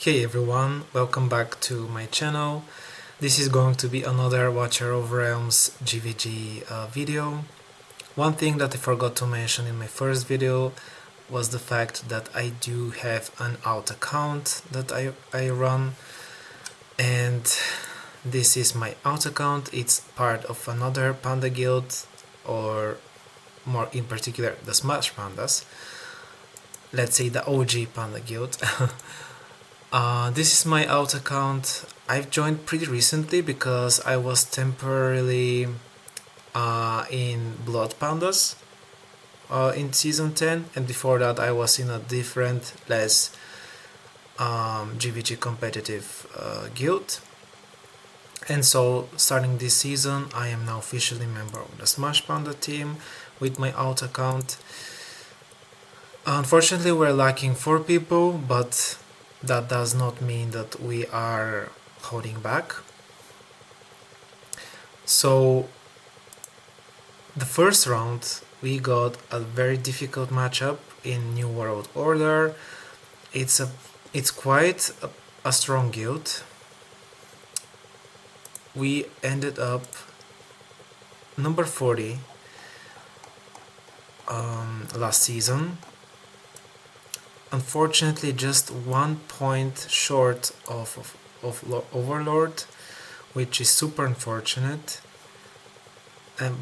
Hey everyone, welcome back to my channel. This is going to be another Watcher of Realms GvG video. One thing that I forgot to mention in my first video was the fact that I do have an alt account that I run, and this is my alt account. It's part of another panda guild, or more in particular the SmashPandas. Let's say the OG panda guild. This is my alt account. I've joined pretty recently because I was temporarily in Blood Pandas in season 10, and before that I was in a different, less GvG competitive guild. And so starting this season I am now officially a member of the SmashPanda team with my alt account. Unfortunately we're lacking 4 people, but that does not mean that we are holding back. So the first round we got a very difficult matchup in NewWorldOrder. It's quite a strong guild. We ended up number 40 last season. Unfortunately, just 1 point short of Overlord, which is super unfortunate.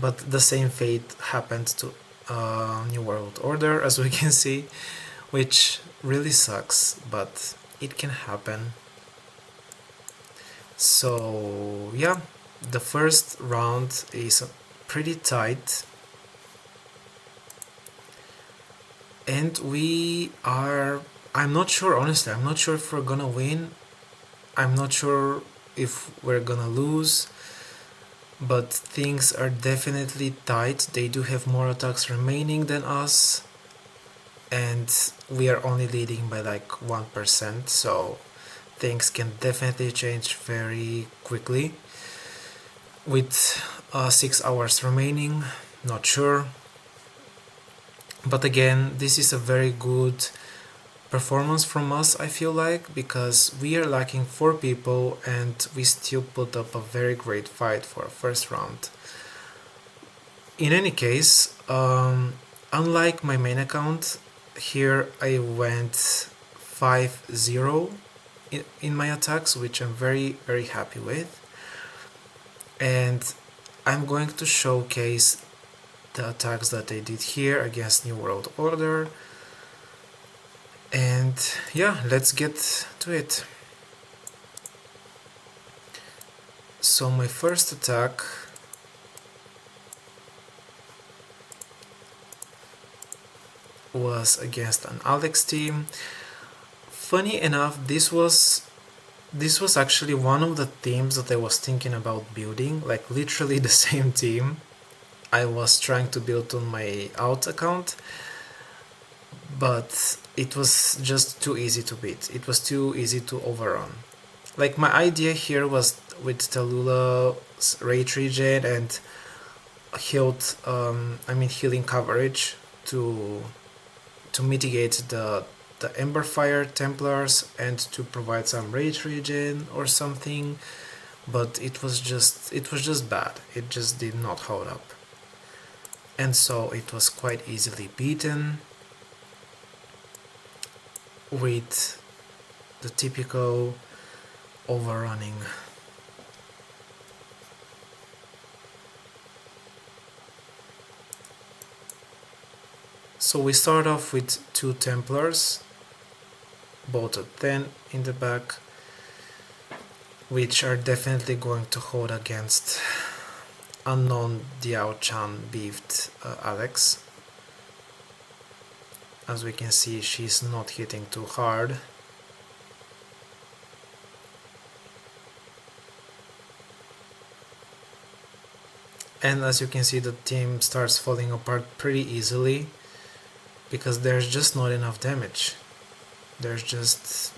But the same fate happened to NewWorldOrder, as we can see, which really sucks, but it can happen. So yeah, the first round is pretty tight. And I'm not sure, honestly, I'm not sure if we're gonna win. I'm not sure if we're gonna lose, but things are definitely tight. They do have more attacks remaining than us, and we are only leading by like 1%, so things can definitely change very quickly. With 6 hours remaining, not sure. But again, this is a very good performance from us, I feel like, because we are lacking 4 people and we still put up a very great fight for a first round. In any case, unlike my main account, here I went 5-0 in my attacks, which I'm very happy with. And I'm going to showcase the attacks that I did here against NewWorldOrder. And yeah, let's get to it. So my first attack was against an Alex team. Funny enough, this was actually one of the teams that I was thinking about building, like literally the same team I was trying to build on my alt account, but it was just too easy to beat. It was too easy to overrun. Like, my idea here was with Tallulah rage regen and healing coverage to mitigate the Emberfire Templars and to provide some rage regen or something, but it was just bad. It just did not hold up. And so it was quite easily beaten with the typical overrunning. So we start off with 2 Templars, both at 10 in the back, which are definitely going to hold against unknown Diao-chan beefed Alex. As we can see, she's not hitting too hard. And as you can see, the team starts falling apart pretty easily because there's just not enough damage. There's just,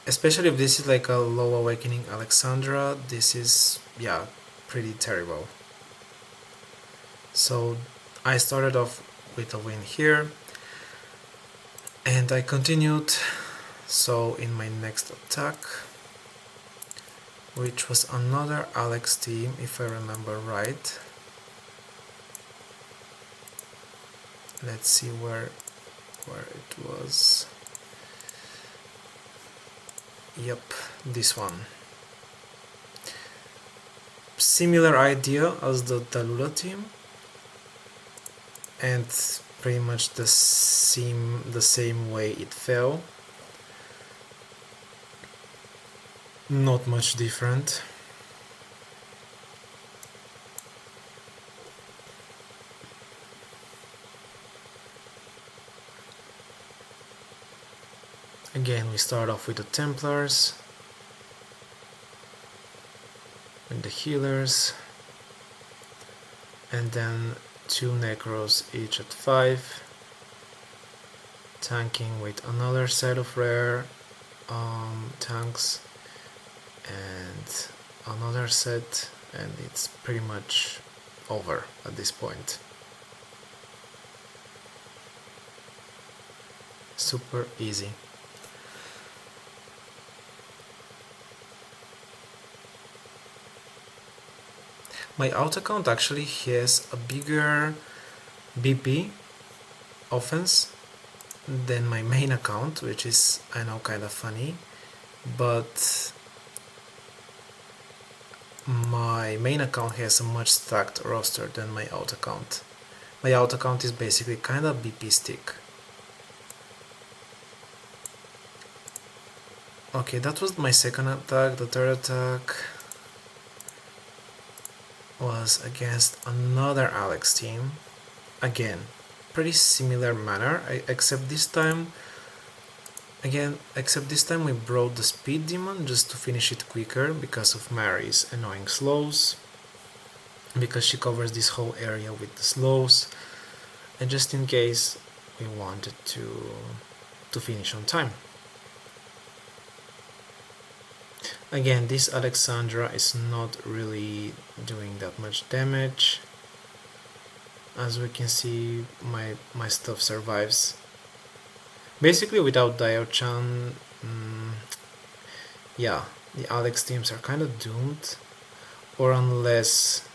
especially if this is like a low awakening Alexandra, this is, yeah, pretty terrible. So I started off with a win here, and I continued So in my next attack, which was another Alex team if I remember right, let's see where it was. Yep, this one. Similar idea as the Tallulah team, and pretty much the same way it fell. Not much different. Again, we start off with the Templars and the healers, and then 2 Necros each at 5, tanking with another set of rare tanks and another set, and it's pretty much over at this point. Super easy. My out account actually has a bigger BP offense than my main account, which is, I know, kind of funny, but my main account has a much stacked roster than my out account. My out account is basically kind of BP stick. Okay, that was my second attack. The third attack was against another Alex team. Again, pretty similar manner, except this time we brought the speed demon just to finish it quicker because of Mary's annoying slows, because she covers this whole area with the slows, and just in case we wanted to finish on time. Again, this Alexandra is not really doing that much damage. As we can see, my stuff survives. Basically, without Dio-chan, yeah, the Alex teams are kind of doomed, or unless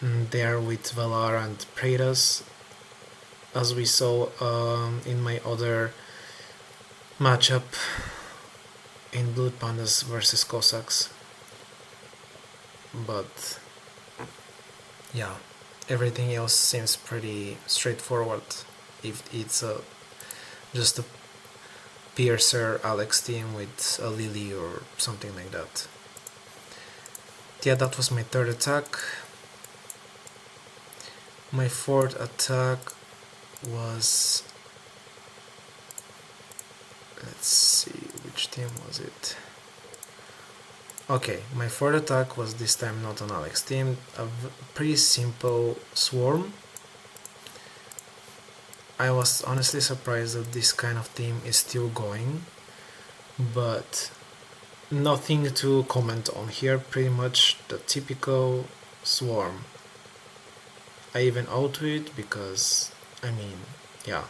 they are with Valar and Praedas, as we saw in my other matchup in Blood Pandas versus Cossacks. But yeah, everything else seems pretty straightforward if it's just a Piercer Alex team with a Lily or something like that. Yeah, that was my third attack. My fourth attack was, let's see, which team was it? Okay, my fourth attack was this time not an Alex team, a pretty simple swarm. I was honestly surprised that this kind of team is still going, but nothing to comment on here, pretty much the typical swarm. I even auto it because, I mean, yeah.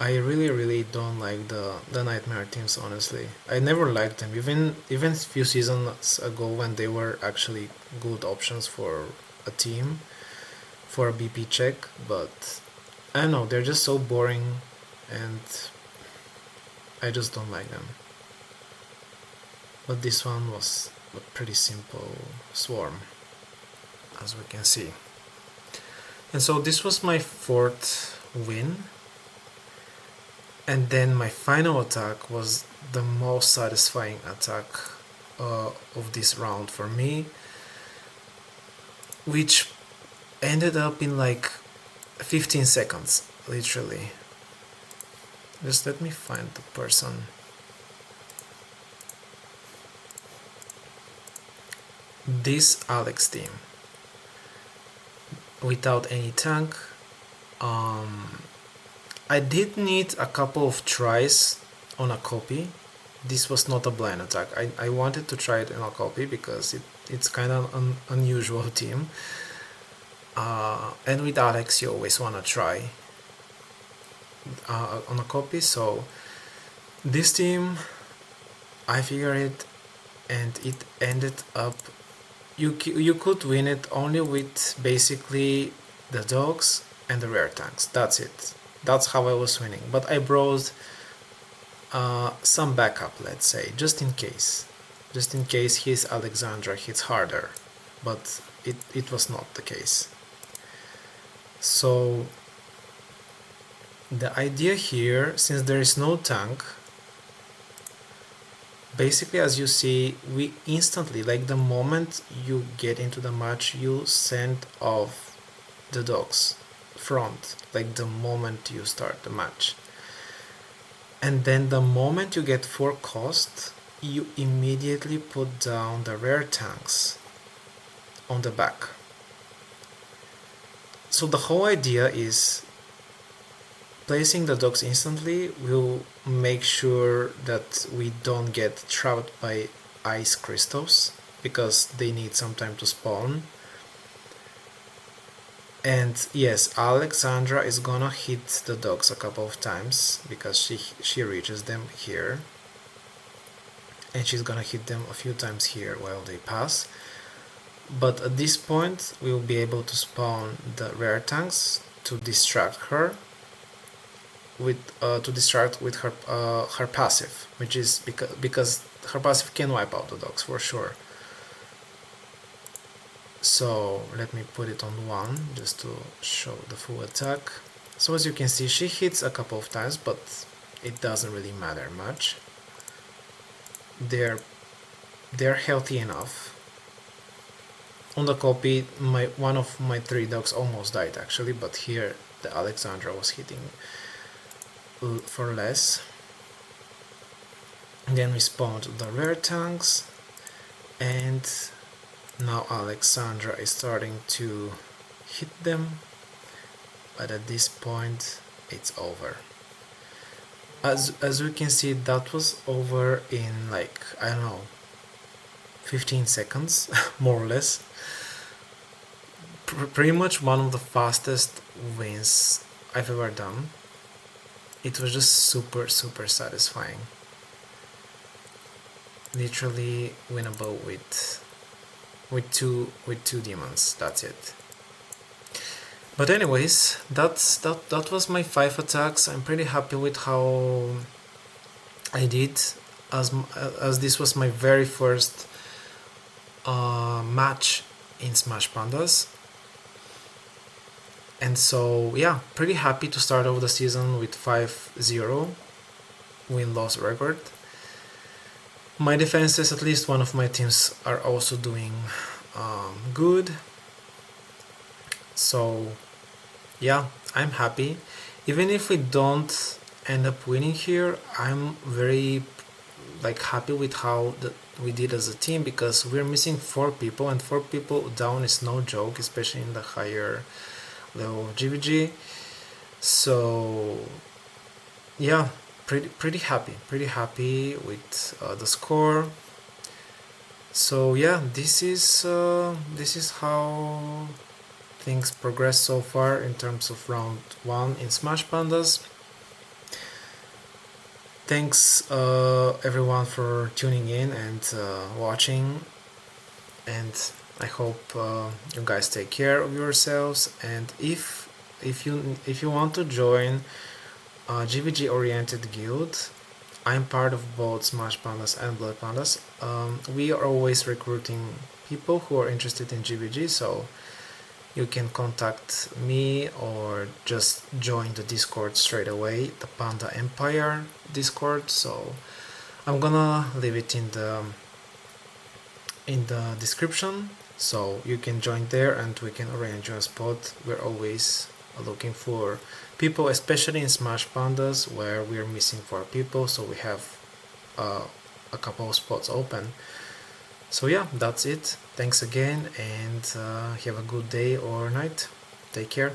I really don't like the Nightmare teams, honestly. I never liked them, even a few seasons ago when they were actually good options for a team, for a BP check, but I don't know, they're just so boring and I just don't like them. But this one was a pretty simple swarm, as we can see. And so this was my fourth win. And then my final attack was the most satisfying attack of this round for me, which ended up in like 15 seconds, literally. Just let me find the person. This Alex team, without any tank, I did need a couple of tries on a copy. This was not a blind attack. I wanted to try it in a copy because it's kind of an unusual team. And with Alex, you always want to try on a copy. So this team, I figured it, and it ended up. You could win it only with basically the dogs and the rare tanks. That's it. That's how I was winning. But I brought some backup, let's say, just in case. Just in case his Alexandra hits harder. But it was not the case. So the idea here, since there is no tank, basically, as you see, we instantly, like the moment you get into the match, you send off the dogs front, like the moment you start the match. And then the moment you get 4 cost, you immediately put down the rare tanks on the back. So the whole idea is placing the dogs instantly will make sure that we don't get trapped by ice crystals because they need some time to spawn. And yes, Alexandra is gonna hit the dogs a couple of times because she reaches them here, and she's gonna hit them a few times here while they pass. But at this point we will be able to spawn the rare tanks to distract her with her passive, which is because her passive can wipe out the dogs for sure. So let me put it on 1 just to show the full attack. So as you can see, she hits a couple of times, but it doesn't really matter much. They're healthy enough. On the copy, one of my 3 dogs almost died actually, but here the Alexandra was hitting for less. Then we spawned the rare tanks, and now Alexandra is starting to hit them, but at this point it's over. As we can see, that was over in like, I don't know, 15 seconds more or less. Pretty much one of the fastest wins I've ever done. It was just super satisfying. Literally winnable with two demons. That's it. But anyways, that was my 5 attacks. I'm pretty happy with how I did, as this was my very first match in SmashPandas. And so yeah, pretty happy to start off the season with 5-0 win-loss record. My defenses, at least one of my teams, are also doing good. So yeah, I'm happy. Even if we don't end up winning here, I'm very happy with how we did as a team, because we're missing 4 people, and 4 people down is no joke, especially in the higher level of GvG. So yeah, pretty happy with the score. So yeah, this is how things progress so far in terms of round 1 in SmashPandas. Thanks everyone for tuning in and watching, and I hope you guys take care of yourselves. And if you want to join a GvG oriented guild, I'm part of both SmashPandas and Blood Pandas. We are always recruiting people who are interested in GvG, so you can contact me or just join the Discord straight away, the Panda Empire Discord. So I'm gonna leave it in the description, so you can join there and we can arrange a spot. We're always looking for people, especially in SmashPandas where we're missing 4 people, so we have a couple of spots open. So yeah, that's it. Thanks again, and have a good day or night. Take care.